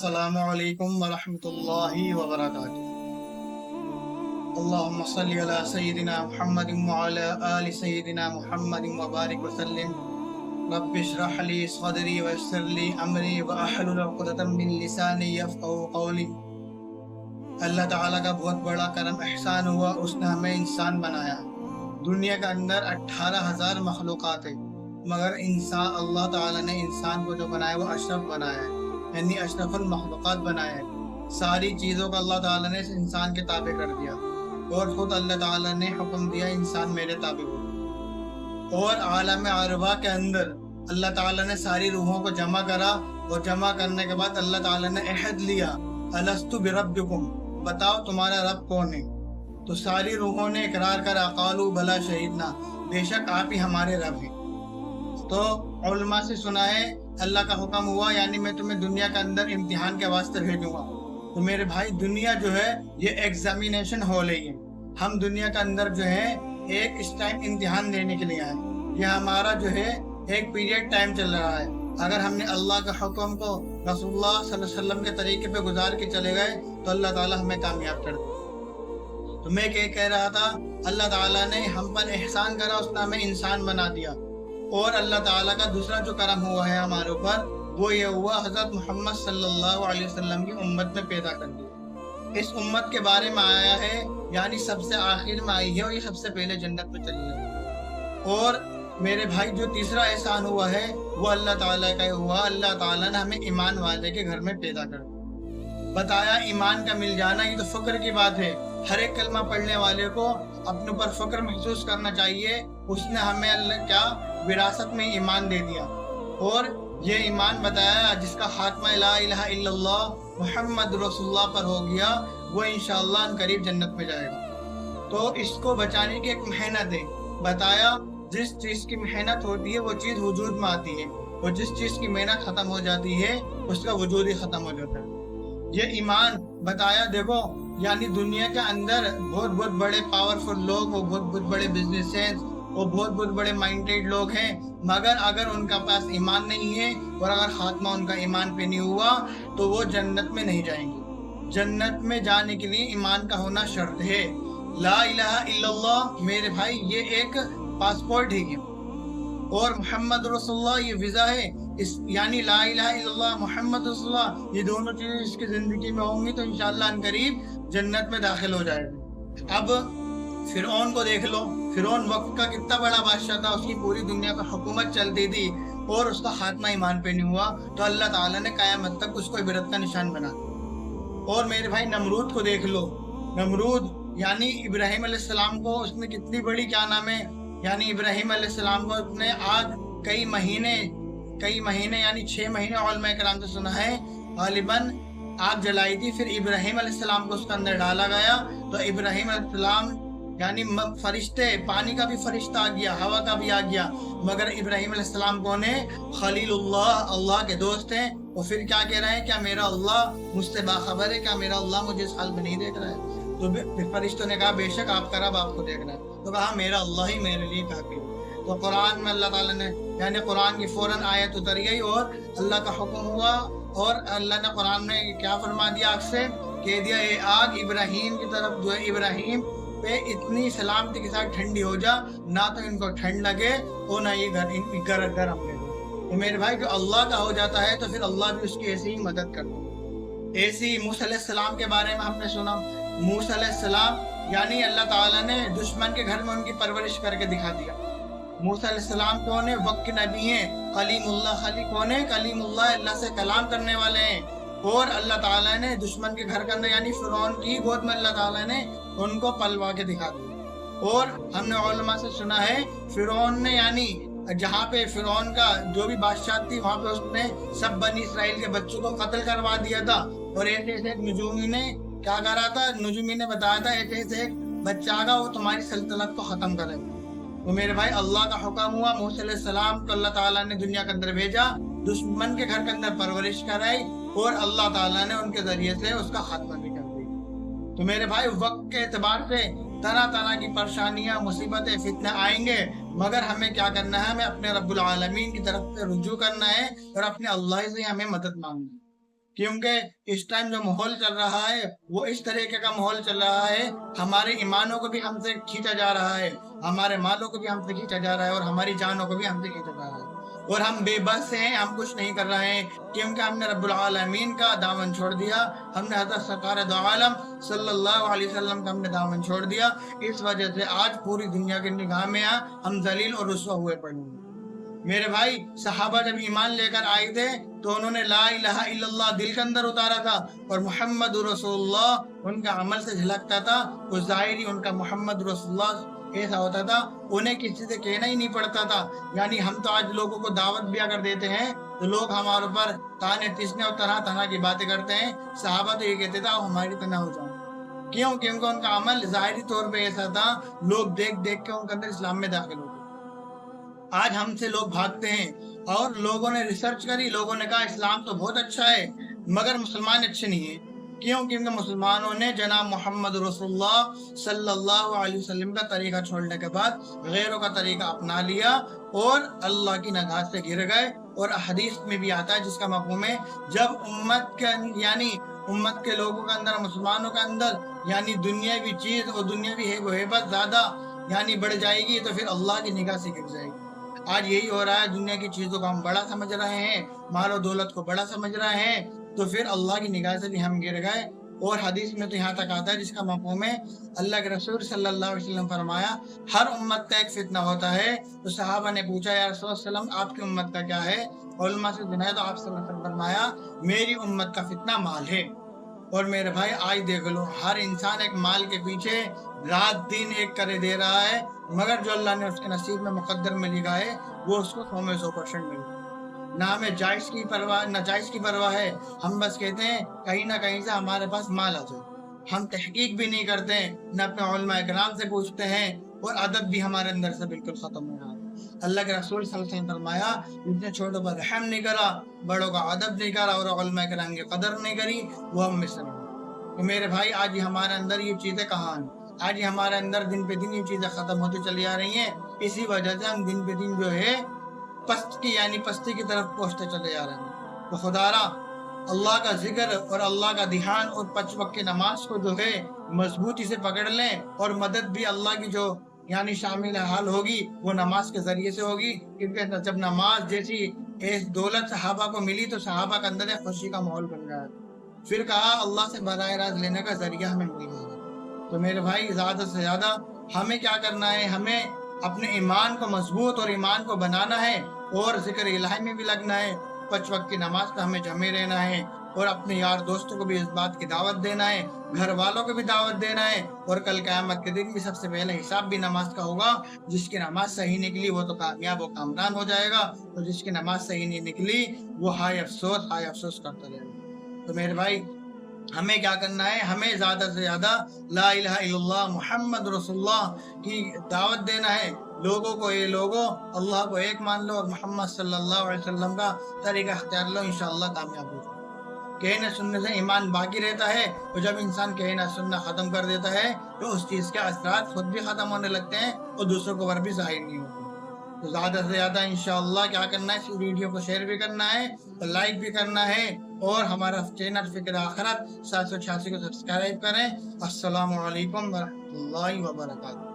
السلام علیکم ورحمۃ اللہ وبرکاتہ۔ اللہم صلی علی سیدنا محمد وعلی آل سیدنا محمد وبارک وسلم۔ رب اشرح لی صدری ویسر لی امری واحلل عقدۃ من لسانی یفقہوا قولی۔ اللہ تعالیٰ کا بہت بڑا کرم احسان ہوا، اس نے ہمیں انسان بنایا۔ دنیا کے اندر 18,000 مخلوقات ہیں، مگر انسان اللہ تعالیٰ نے انسان کو جو بنایا وہ اشرف بنایا ہے، یعنی اشرف المخلوقات بنایا ہے۔ ساری چیزوں کو اللہ تعالیٰ نے انسان کے تابع کر دیا، اور خود اللہ تعالیٰ نے حکم دیا انسان میرے تابع ہو۔ اور عالم ارواح کے اندر اللہ تعالیٰ نے ساری روحوں کو جمع کرا، اور جمع کرنے کے بعد اللہ تعالیٰ نے عہد لیا، الستو بربکم، بتاؤ تمہارا رب کون ہے؟ تو ساری روحوں نے اقرار کرا، قالوا بلا شہیدنا، بے شک آپ ہی ہمارے رب ہیں۔ تو علماء سے سنا ہے اللہ کا حکم ہوا، یعنی میں تمہیں دنیا کے اندر امتحان کے واسطے بھیجوں گا۔ تو میرے بھائی، دنیا جو ہے یہ ایگزامینیشن ہو رہی ہے۔ ہم دنیا کے اندر جو ہے ایک اس ٹائم امتحان دینے کے لیے آئے۔ یہ ہمارا جو ہے ایک پیریڈ ٹائم چل رہا ہے۔ اگر ہم نے اللہ کے حکم کو رسول اللہ صلی اللہ علیہ وسلم کے طریقے پہ گزار کے چلے گئے تو اللہ تعالیٰ ہمیں کامیاب کر دے۔ تو میں کہہ رہا تھا، اللہ تعالیٰ نے ہم پر احسان کرا، اس نے ہمیں انسان بنا دیا۔ اور اللہ تعالیٰ کا دوسرا جو کرم ہوا ہے ہمارے اوپر، وہ یہ ہوا حضرت محمد صلی اللہ علیہ وسلم کی امت میں پیدا کر دیا۔ اس امت کے بارے میں آیا ہے، یعنی سب سے آخر میں آئی ہے، اور یہ سب سے پہلے جنت میں چلی گئی۔ اور میرے بھائی، جو تیسرا احسان ہوا ہے وہ اللہ تعالیٰ کا ہوا۔ اللہ تعالیٰ نے ہمیں ایمان والے کے گھر میں پیدا کر دیا۔ بتایا ایمان کا مل جانا یہ تو فخر کی بات ہے۔ ہر ایک کلمہ پڑھنے والے کو اپنے اوپر فخر محسوس کرنا چاہیے، اس نے ہمیں اللہ کیا وراثت میں ایمان دے دیا۔ اور یہ ایمان بتایا جس کا خاتمہ لا الہ الا اللہ محمد رسول اللہ پر ہو گیا، وہ انشاءاللہ ان قریب جنت میں جائے گا۔ تو اس کو بچانے کی ایک محنت ہے۔ بتایا جس چیز کی محنت ہوتی ہے وہ چیز وجود میں آتی ہے، اور جس چیز کی محنت ختم ہو جاتی ہے اس کا وجود ہی ختم ہو جاتا ہے۔ یہ ایمان بتایا، دیکھو یعنی دنیا کے اندر بہت بڑے پاورفل لوگ، وہ بہت بڑے بزنس ہیں، وہ بہت بڑے مائنڈیڈ لوگ ہیں، مگر اگر ان کا پاس ایمان نہیں ہے اور اگر خاتمہ ان کا ایمان پہ نہیں ہوا تو وہ جنت میں نہیں جائیں گے۔ جنت میں جانے کے لیے ایمان کا ہونا شرط ہے۔ لا الہ الا اللہ میرے بھائی یہ ایک پاسپورٹ ہے، اور محمد رسول اللہ یہ ویزا ہے۔ یعنی لا الہ الا اللہ محمد رسول اللہ، یہ دونوں چیزیں اس کی زندگی میں ہوں گی تو انشاءاللہ ان قریب جنت میں داخل ہو جائے گا۔ اب فرعون کو دیکھ لو، فرعون وقت کا کتنا بڑا بادشاہ تھا، اس کی پوری دنیا پر حکومت چلتی تھی، اور اس کا خاتمہ ایمان پہ نہیں ہوا تو اللہ تعالیٰ نے قیامت تک اس کو عبرت کا نشان بنا دیا۔ اور میرے بھائی نمرود کو دیکھ لو، نمرود یعنی ابراہیم علیہ السلام کو اس نے کتنی بڑی کیا نام ہے، یعنی ابراہیم علیہ السلام کو اس نے آگ کئی مہینے یعنی 6 مہینے علماء کرام سے سنا ہے غالباً آگ جلائی تھی، پھر ابراہیم علیہ السلام کو اس کے اندر ڈالا گیا تو ابراہیم علیہ السلام یعنی فرشتے، پانی کا بھی فرشتہ آ گیا، ہوا کا بھی آ گیا، مگر ابراہیم علیہ السلام کون ہے؟ خلیل اللہ، اللہ کے دوست ہیں۔ اور پھر کیا کہہ رہے ہیں؟ کیا میرا اللہ مجھ سے باخبر ہے؟ کیا میرا اللہ مجھے اس حال میں نہیں دیکھ رہا ہے؟ تو فرشتوں نے کہا بے شک آپ کا رب آپ کو دیکھ رہا ہے۔ تو کہا میرا اللہ ہی میرے لیے کافی ہے۔ تو قرآن میں اللہ تعالیٰ نے یعنی قرآن کی فوراً آیت اتر گئی اور اللہ کا حکم ہوا، اور اللہ نے قرآن میں کیا فرما دیا؟ آگ سے کہہ دیا اے آگ ابراہیم کی طرف جو ہے ابراہیم پہ اتنی سلامتی کے ساتھ ٹھنڈی ہو جا، نہ تو ان کو ٹھنڈ لگے اور نہ یہ گرم لگے۔ تو میرے بھائی جو اللہ کا ہو جاتا ہے تو پھر اللہ بھی اس کی ایسی ہی مدد کرتا ہے۔ ایسی موسیٰ علیہ السلام کے بارے میں ہم نے سنا، موسیٰ علیہ السلام یعنی اللہ تعالیٰ نے دشمن کے گھر میں ان کی پرورش کر کے دکھا دیا۔ موسیٰ علیہ السلام کون ہے؟ وقت کے نبی ہیں، کلیم اللہ، خلیل کون ہے؟ کلیم اللہ، اللہ سے کلام کرنے والے ہیں۔ اور اللہ تعالیٰ نے دشمن کے گھر کے اندر یعنی فرعون کی گود میں اللہ تعالیٰ نے ان کو پلوا کے دکھا دیا۔ اور ہم نے علماء سے سنا ہے فرعون نے یعنی جہاں پہ فرعون کا جو بھی بادشاہ تھی وہاں پہ اس نے سب بنی اسرائیل کے بچوں کو قتل کروا دیا تھا، اور ایسے ایک نجومی نے کیا کرا تھا؟ نجومی نے بتایا تھا ایسے ایک بچہ آگا وہ تمہاری سلطنت کو ختم کرے گا۔ تو میرے بھائی اللہ کا حکم ہوا، موسیٰ علیہ السلام کو اللہ تعالیٰ نے دنیا کے اندر بھیجا، دشمن کے گھر کے اندر پرورش کرائی، اور اللہ تعالیٰ نے ان کے ذریعے سے اس کا خاتمہ بھی کر دیا۔ تو میرے بھائی وقت کے اعتبار سے طرح کی پریشانیاں، مصیبتیں، فتنے آئیں گے، مگر ہمیں کیا کرنا ہے؟ ہمیں اپنے رب العالمین کی طرف سے رجوع کرنا ہے اور اپنے اللہ سے ہمیں مدد مانگنی ہے۔ کیونکہ اس ٹائم جو ماحول چل رہا ہے وہ اس طریقے کا ماحول چل رہا ہے، ہمارے ایمانوں کو بھی ہم سے کھینچا جا رہا ہے، ہمارے مالوں کو بھی ہم سے کھینچا جا رہا ہے، اور ہماری جانوں کو بھی ہم سے کھینچا جا رہا ہے، اور ہم بے بس ہیں، ہم کچھ نہیں کر رہے ہیں، کیونکہ ہم نے رب العالمین کا دامن چھوڑ دیا، ہم نے حضرت سرکار دو عالم صلی اللہ علیہ وسلم کا ہم نے دامن چھوڑ دیا۔ اس وجہ سے آج پوری دنیا کی نگاہ میں ہم ذلیل اور رسوا ہوئے پڑے ہیں۔ میرے بھائی، صحابہ جب ایمان لے کر آئے تھے تو انہوں نے لا الہ الا اللہ دل کے اندر اتارا تھا، اور محمد رسول اللہ ان کا عمل سے جھلکتا تھا، وہ ظاہری ان کا محمد رسول اللہ ایسا ہوتا تھا، انہیں کسی سے کہنا ہی نہیں پڑتا تھا۔ یعنی ہم تو آج لوگوں کو دعوت بھی اگر دیتے ہیں تو لوگ ہمارے اوپر تانے تیسنے اور طرح طرح کی باتیں کرتے ہیں۔ صحابہ تو یہ کہتے تھے آپ ہماری طرح ہو جاؤ، کیوں؟ کیونکہ ان کا عمل ظاہری طور پہ ایسا تھا، لوگ دیکھ دیکھ کے ان کے اندر اسلام میں داخل ہوتے۔ آج ہم سے لوگ بھاگتے ہیں، اور لوگوں نے ریسرچ کری، لوگوں نے کہا اسلام تو بہت اچھا ہے مگر مسلمان اچھے نہیں ہیں۔ کیوں؟ کیونکہ مسلمانوں نے جناب محمد رسول اللہ صلی اللہ علیہ وسلم کا طریقہ چھوڑنے کے بعد غیروں کا طریقہ اپنا لیا اور اللہ کی نگاہ سے گر گئے۔ اور حدیث میں بھی آتا ہے جس کا مفہوم ہے، جب امت کے لوگوں کے اندر، مسلمانوں کے اندر یعنی دنیاوی چیز اور دنیاوی ہیبت زیادہ یعنی بڑھ جائے گی تو پھر اللہ کی نگاہ سے گر جائے گی۔ آج یہی ہو رہا ہے، دنیا کی چیزوں کو ہم بڑا سمجھ رہے ہیں، مال و دولت کو بڑا سمجھ رہے ہیں، تو پھر اللہ کی نگاہ سے بھی ہم گر گئے۔ اور حدیث میں تو یہاں تک آتا ہے جس کا مفہوم ہے، اللہ کے رسول صلی اللہ علیہ وسلم فرمایا ہر امت کا ایک فتنہ ہوتا ہے۔ تو صحابہ نے پوچھا یا رسول اللہ علیہ وسلم آپ کی امت کا کیا ہے؟ علماء سے سنا ہے تو آپ صلی اللہ علیہ وسلم فرمایا میری امت کا فتنہ مال ہے۔ اور میرے بھائی آج دیکھ لو، ہر انسان ایک مال کے پیچھے رات دن ایک کرے دے رہا ہے، مگر جو اللہ نے اس کے نصیب میں مقدر میں لکھا ہے وہ اس کو 100% ملے۔ نہ ہمیں جائز کی پرواہ، نہ جائز کی پرواہ ہے، ہم بس کہتے ہیں کہیں نہ کہیں سے ہمارے پاس مال آ جائے۔ ہم تحقیق بھی نہیں کرتے، نہ اپنے علماء کرام سے پوچھتے ہیں، اور ادب بھی ہمارے اندر سے بالکل ختم ہو رہا ہے۔ اللہ کے رسول صلی اللہ علیہ وسلم فرمایا جس نے چھوٹوں پر رحم نہیں کرا، بڑوں کا ادب نہیں کرا اور علماء کرام کی قدر نہیں کری، وہ ہم میں سے نہیں۔ تو میرے بھائی آج ہمارے اندر یہ چیزیں کہاں ہیں؟ آج ہمارے اندر دن پہ دن یہ چیزیں ختم ہوتی چلی آ رہی ہیں۔ اسی وجہ سے ہم دن پہ دن جو ہے پستی کی طرف پہنچتے چلے جا رہے ہیں۔ تو خدارا اللہ کا ذکر اور اللہ کا دھیان اور 5 وقت کی نماز کو جو ہے مضبوطی سے پکڑ لیں، اور مدد بھی اللہ کی جو یعنی شامل حال ہوگی وہ نماز کے ذریعے سے ہوگی، کیونکہ جب نماز جیسی دولت صحابہ کو ملی تو صحابہ کے اندر ایک خوشی کا ماحول بن گیا، پھر کہا اللہ سے براہ راست لینے کا ذریعہ ہمیں مل گیا۔ تو میرے بھائی زیادہ سے زیادہ ہمیں کیا کرنا ہے؟ ہمیں اپنے ایمان کو مضبوط اور ایمان کو بنانا ہے، اور ذکر الہی میں بھی لگنا ہے، 5 وقت کی نماز پہ ہمیں جمے رہنا ہے، اور اپنے یار دوستوں کو بھی اس بات کی دعوت دینا ہے، گھر والوں کو بھی دعوت دینا ہے۔ اور کل قیامت کے دن بھی سب سے پہلے حساب بھی نماز کا ہوگا۔ جس کی نماز صحیح نکلی وہ تو کامیاب و کامران ہو جائے گا، اور جس کی نماز صحیح نہیں نکلی وہ ہائے افسوس کرتا رہے گا۔ تو میرے بھائی ہمیں کیا کرنا ہے؟ ہمیں زیادہ سے زیادہ لا الہ الا اللہ محمد رسول اللہ کی دعوت دینا ہے لوگوں کو۔ یہ لوگوں اللہ کو ایک مان لو اور محمد صلی اللہ علیہ وسلم کا طریقہ اختیار لو، انشاءاللہ کامیاب ہوگا۔ کہنے سننے سے ایمان باقی رہتا ہے، اور جب انسان کہنا سننا ختم کر دیتا ہے تو اس چیز کے اثرات خود بھی ختم ہونے لگتے ہیں اور دوسروں کو بھی ظاہر نہیں ہوتے۔ تو زیادہ سے زیادہ انشاءاللہ کیا کرنا ہے؟ اس ویڈیو کو شیئر بھی کرنا ہے، لائک بھی کرنا ہے، اور ہمارا چینل فکر آخرت 786 کو سبسکرائب کریں۔ السلام علیکم ورحمۃ اللہ وبرکاتہ۔